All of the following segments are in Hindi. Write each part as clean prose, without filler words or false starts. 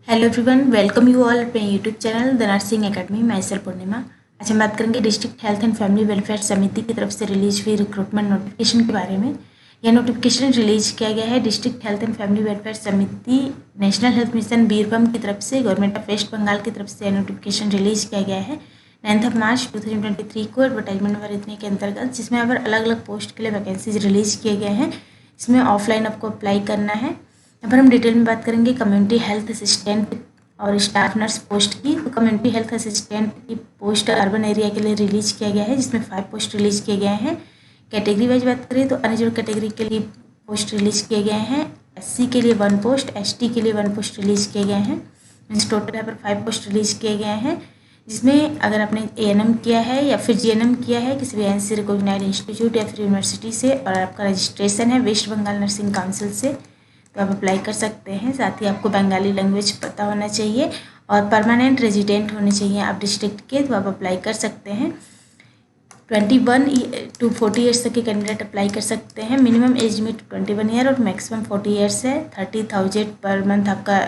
Hello everyone, welcome you all अपने YouTube channel the nursing academy. मैं सर पूर्णिमा। आज हम बात करेंगे district health and family welfare समिति की तरफ से रिलीज हुई रिक्रूटमेंट नोटिफिकेशन के बारे में। यह नोटिफिकेशन रिलीज किया गया है district health and family welfare समिति नेशनल हेल्थ मिशन बीरभूम की तरफ से। गवर्नमेंट ऑफ वेस्ट बंगाल की तरफ से यह नोटिफिकेशन रिलीज किया गया है 9 मार्च 2023 को। एडवर्टाइजमेंट नंबर इतने के अंतर्गत, जिसमें यहाँ पर अलग अलग पोस्ट के लिए वैकेंसीज रिलीज किए गए हैं। इसमें ऑफलाइन आपको अप्लाई करना है। यहाँ पर हम डिटेल में बात करेंगे कम्युनिटी हेल्थ असिस्टेंट और स्टाफ नर्स पोस्ट की। तो कम्युनिटी हेल्थ असिस्टेंट की पोस्ट अर्बन एरिया के लिए रिलीज किया गया है, जिसमें 5 पोस्ट रिलीज किए गए हैं। कैटेगरी वाइज बात करें तो अनरिजर्व कैटेगरी के लिए पोस्ट रिलीज किए गए हैं। एससी के लिए 1 पोस्ट, एसटी के लिए 1 पोस्ट रिलीज किए गए हैं। मीन्स टोटल यहाँ पर 5 पोस्ट रिलीज किए गए हैं, जिसमें अगर आपने एएनएम किया है या फिर जीएनएम किया है किसी भी एनसी रिकॉग्नाइज्ड इंस्टीट्यूट या फिर यूनिवर्सिटी से, और आपका रजिस्ट्रेशन है वेस्ट बंगाल नर्सिंग काउंसिल से, तो आप अप्लाई कर सकते हैं। साथ ही आपको बंगाली लैंग्वेज पता होना चाहिए और परमानेंट रेजिडेंट होने चाहिए आप डिस्ट्रिक्ट के, तो आप अप्लाई कर सकते हैं। 21 to 40 ईयर्स तक के कैंडिडेट अप्लाई कर सकते हैं। मिनिमम एज लिमिट 21 ईयर और मैक्सिमम 40 ईयर्स है। 30,000 पर मंथ आपका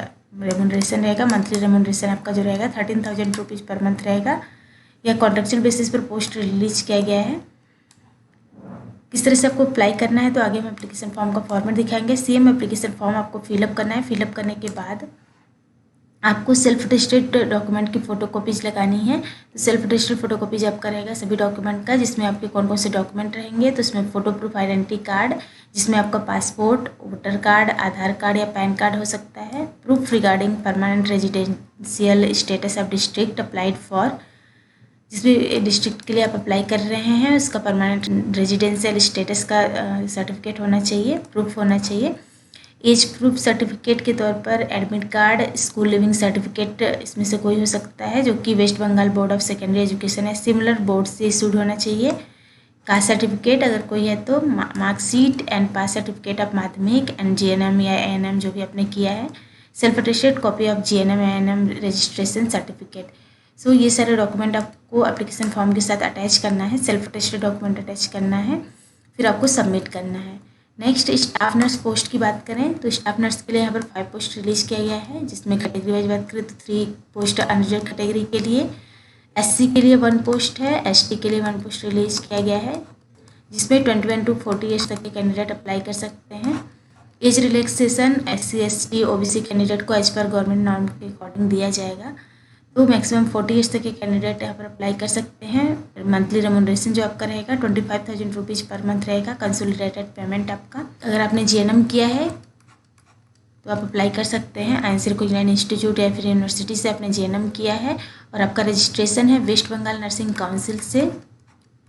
रेमुनरेशन रहेगा। मंथली रेमुनरेशन आपका जो रहेगा 13,000 रुपीज़ पर मंथ रहेगा। यह कॉन्ट्रेक्चुअल बेसिस पर पोस्ट रिलीज किया गया है। किस तरह से आपको अप्लाई करना है, तो आगे हम एप्लीकेशन फॉर्म का फॉर्मेट दिखाएंगे। सेम एप्लीकेशन फॉर्म आपको फिलअप करना है। फिलअप करने के बाद आपको सेल्फ अटेस्टेड डॉक्यूमेंट की फ़ोटोकॉपीज लगानी है। तो सेल्फ अटेस्टेड फ़ोटोकॉपीज आपका रहेगा सभी डॉक्यूमेंट का, जिसमें आपके कौन कौन से डॉक्यूमेंट रहेंगे। तो इसमें फ़ोटो प्रूफ आइडेंटिटी कार्ड, जिसमें आपका पासपोर्ट, वोटर कार्ड, आधार कार्ड या पैन कार्ड हो सकता है। Proof regarding permanent residential status of district applied for, जिसमें डिस्ट्रिक्ट के लिए आप अप्लाई कर रहे हैं उसका परमानेंट रेजिडेंशियल स्टेटस का सर्टिफिकेट होना चाहिए, प्रूफ होना चाहिए। एज प्रूफ सर्टिफिकेट के तौर पर admit card, school living certificate इसमें से कोई हो सकता है, जो कि West Bengal board of secondary education है सिमिलर बोर्ड से इशूड होना चाहिए। कास्ट सर्टिफिकेट अगर कोई है तो marksheet and pass certificate of Madhyamik and GNM या एएनएम जो भी आपने किया है। Self attested copy of GNM ANM registration certificate. So ये सारे डॉक्यूमेंट आपको एप्लीकेशन फॉर्म के साथ अटैच करना है। सेल्फ अटेस्टेड डॉक्यूमेंट अटैच करना है, फिर आपको सबमिट करना है। नेक्स्ट स्टाफ नर्स पोस्ट की बात करें तो स्टाफ नर्स के लिए यहाँ पर 5 पोस्ट रिलीज किया गया है, जिसमें कैटेगरी वाइज बात करें तो 3 पोस्ट अनरिजर्व कैटेगरी के लिए, एससी के लिए 1 पोस्ट है, एसटी के लिए 1 पोस्ट रिलीज किया गया है, जिसमें 21 to 40 ईयर्स तक के कैंडिडेट अप्लाई कर सकते हैं। Age relaxation SC ST OBC candidate को एज पर गवर्नमेंट नॉर्म के अकॉर्डिंग दिया जाएगा। तो मैक्सिमम 40 ईयर्स तक के कैंडिडेट यहाँ पर अप्लाई कर सकते हैं। मंथली रेमुनरेशन जो आपका रहेगा 25,000 रुपीज़ पर मंथ रहेगा। कंसोलिडेटेड पेमेंट आपका, अगर आपने जीएनएम किया है तो आप अप्लाई कर सकते हैं। आईएनसी रिकॉग्नाइज्ड इंस्टीट्यूट या फिर यूनिवर्सिटी से आपने जीएनएम किया है और आपका रजिस्ट्रेशन है वेस्ट बंगाल नर्सिंग काउंसिल से।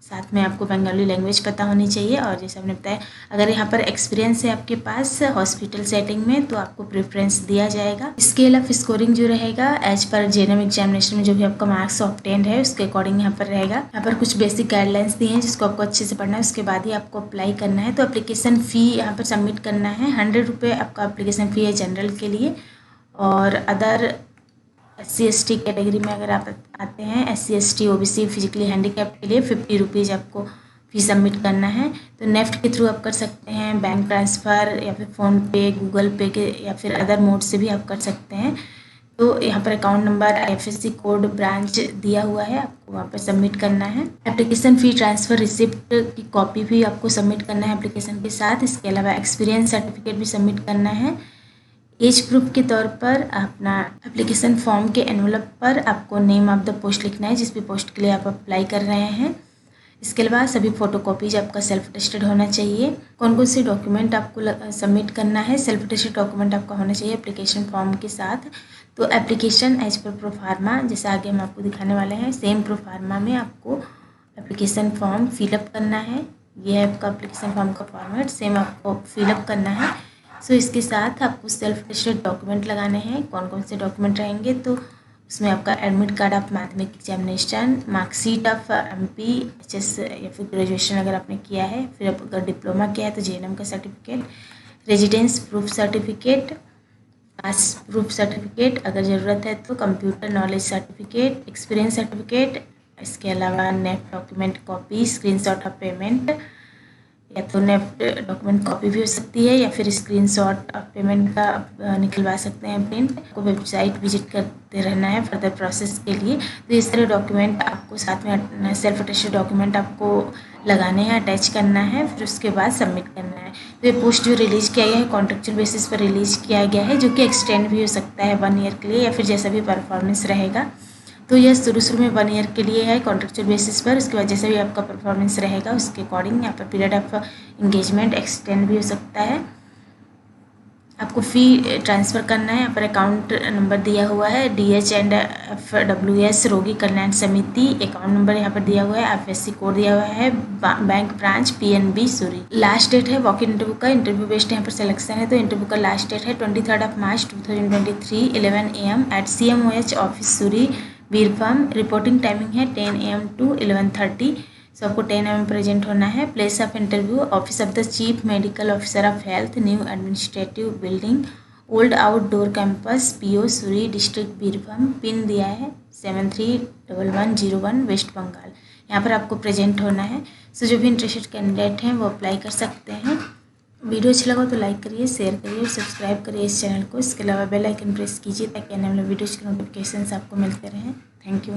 साथ में आपको बंगाली लैंग्वेज पता होनी चाहिए, और जैसे हमने बताया अगर यहाँ पर एक्सपीरियंस है आपके पास हॉस्पिटल सेटिंग में तो आपको प्रेफरेंस दिया जाएगा। स्केल ऑफ स्कोरिंग जो रहेगा एज पर जेएनएम एग्जामिनेशन में जो भी आपका मार्क्स ऑब्टेन्ड है उसके अकॉर्डिंग यहाँ पर रहेगा। यहाँ पर कुछ बेसिक गाइडलाइंस दी हैं जिसको आपको अच्छे से पढ़ना है, उसके बाद ही आपको अप्लाई करना है। तो एप्लीकेशन फ़ी यहाँ पर सबमिट करना है 100 रुपये आपका एप्लीकेशन फ़ी है जनरल के लिए, और अदर SC ST कैटेगरी में अगर आप आते हैं SC ST OBC physically handicap के लिए 50 रुपीज़ आपको फीस सबमिट करना है। तो नेफ्ट के थ्रू आप कर सकते हैं, बैंक ट्रांसफ़र या फिर फ़ोनपे, गूगल पे के या फिर अदर मोड से भी आप कर सकते हैं। तो यहाँ पर account number IFSC code branch दिया हुआ है, आपको वहाँ पर सबमिट करना है। एप्लीकेशन फ़ी ट्रांसफ़र रिसिप्ट की कॉपी भी आपको सबमिट करना है एप्लीकेशन के साथ। इसके अलावा एक्सपीरियंस सर्टिफिकेट भी सबमिट करना है। एज प्रूफ के तौर पर अपना एप्लीकेशन फॉर्म के एनवलप पर आपको नेम ऑफ द पोस्ट लिखना है, जिस भी पोस्ट के लिए आप अप्लाई कर रहे हैं। इसके अलावा सभी फ़ोटोकॉपीज आपका सेल्फ अटेस्टेड होना चाहिए। कौन कौन से डॉक्यूमेंट आपको सबमिट करना है, सेल्फ अटेस्टेड डॉक्यूमेंट आपका होना चाहिए एप्लीकेशन फॉर्म के साथ। तो एप्लीकेशन एज पर प्रोफार्मा, जैसे आगे हम आपको दिखाने वाले हैं, सेम प्रोफार्मा में आपको एप्लीकेशन फॉर्म फिलअप करना है। ये है आपका एप्लीकेशन फॉर्म का फॉर्मेट, सेम आपको फिलअप करना है। सो इसके साथ आपको सेल्फ अटेस्टेड डॉक्यूमेंट लगाने हैं। कौन कौन से डॉक्यूमेंट रहेंगे, तो उसमें आपका एडमिट कार्ड ऑफ माध्यमिक examination, marksheet of MP HS या फिर ग्रेजुएशन अगर आपने किया है, फिर अगर डिप्लोमा किया है तो जीएनएम का certificate, residence proof certificate, caste proof certificate, अगर ज़रूरत है तो computer knowledge certificate, experience certificate, इसके अलावा net document copy, screenshot of payment या तो नेफ्ट डॉक्यूमेंट कॉपी भी हो सकती है या फिर स्क्रीनशॉट ऑफ पेमेंट का निकलवा सकते हैं प्रिंट। आपको वेबसाइट विजिट करते रहना है फर्दर प्रोसेस के लिए। तो इस तरह डॉक्यूमेंट आपको साथ में सेल्फ अटेस्टेड डॉक्यूमेंट आपको लगाने हैं, अटैच करना है, फिर उसके बाद सबमिट करना है। तो ये पोस्ट जो रिलीज़ किया गया है कॉन्ट्रेक्चुअल बेसिस पर रिलीज़ किया गया है, जो कि एक्सटेंड भी हो सकता है 1 ईयर के लिए या फिर जैसा भी परफॉर्मेंस रहेगा। तो यह शुरू में 1 ईयर के लिए है कॉन्ट्रेक्चुअल बेसिस पर। उसके बाद जैसे भी आपका परफॉर्मेंस रहेगा उसके अकॉर्डिंग यहाँ पर पीरियड ऑफ इंगेजमेंट एक्सटेंड भी हो सकता है। आपको फ़ी ट्रांसफ़र करना है। यहाँ पर अकाउंट नंबर दिया हुआ है DH&FWS रोगी कल्याण समिति। अकाउंट नंबर यहाँ पर दिया हुआ है। IFSC कोड दिया हुआ है। Bank branch PNB Suri. Last date है वॉक इन इंटरव्यू का। इंटरव्यू बेस्ड यहाँ पर सिलेक्शन है। तो इंटरव्यू का लास्ट डेट है 23 March 2023 11 AM at CMOH office Suri Birbhum. Reporting timing है 10 AM to 11:30। सो आपको 10 AM प्रेजेंट होना है। Place of interview office of the chief medical officer of health, new administrative building, old outdoor campus, PO Suri, district Birbhum. Pin दिया है 731101 वेस्ट बंगाल। यहाँ पर आपको प्रेजेंट होना है। सो जो भी इंटरेस्टेड कैंडिडेट हैं वो अप्लाई कर सकते हैं। वीडियो अच्छा लगा तो लाइक करिए, शेयर करिए और सब्सक्राइब करिए इस चैनल को। इसके अलावा बेल आइकन प्रेस कीजिए ताकि आने वाले वीडियोज़ के नोटिफिकेशन आपको मिलते रहें। Thank you.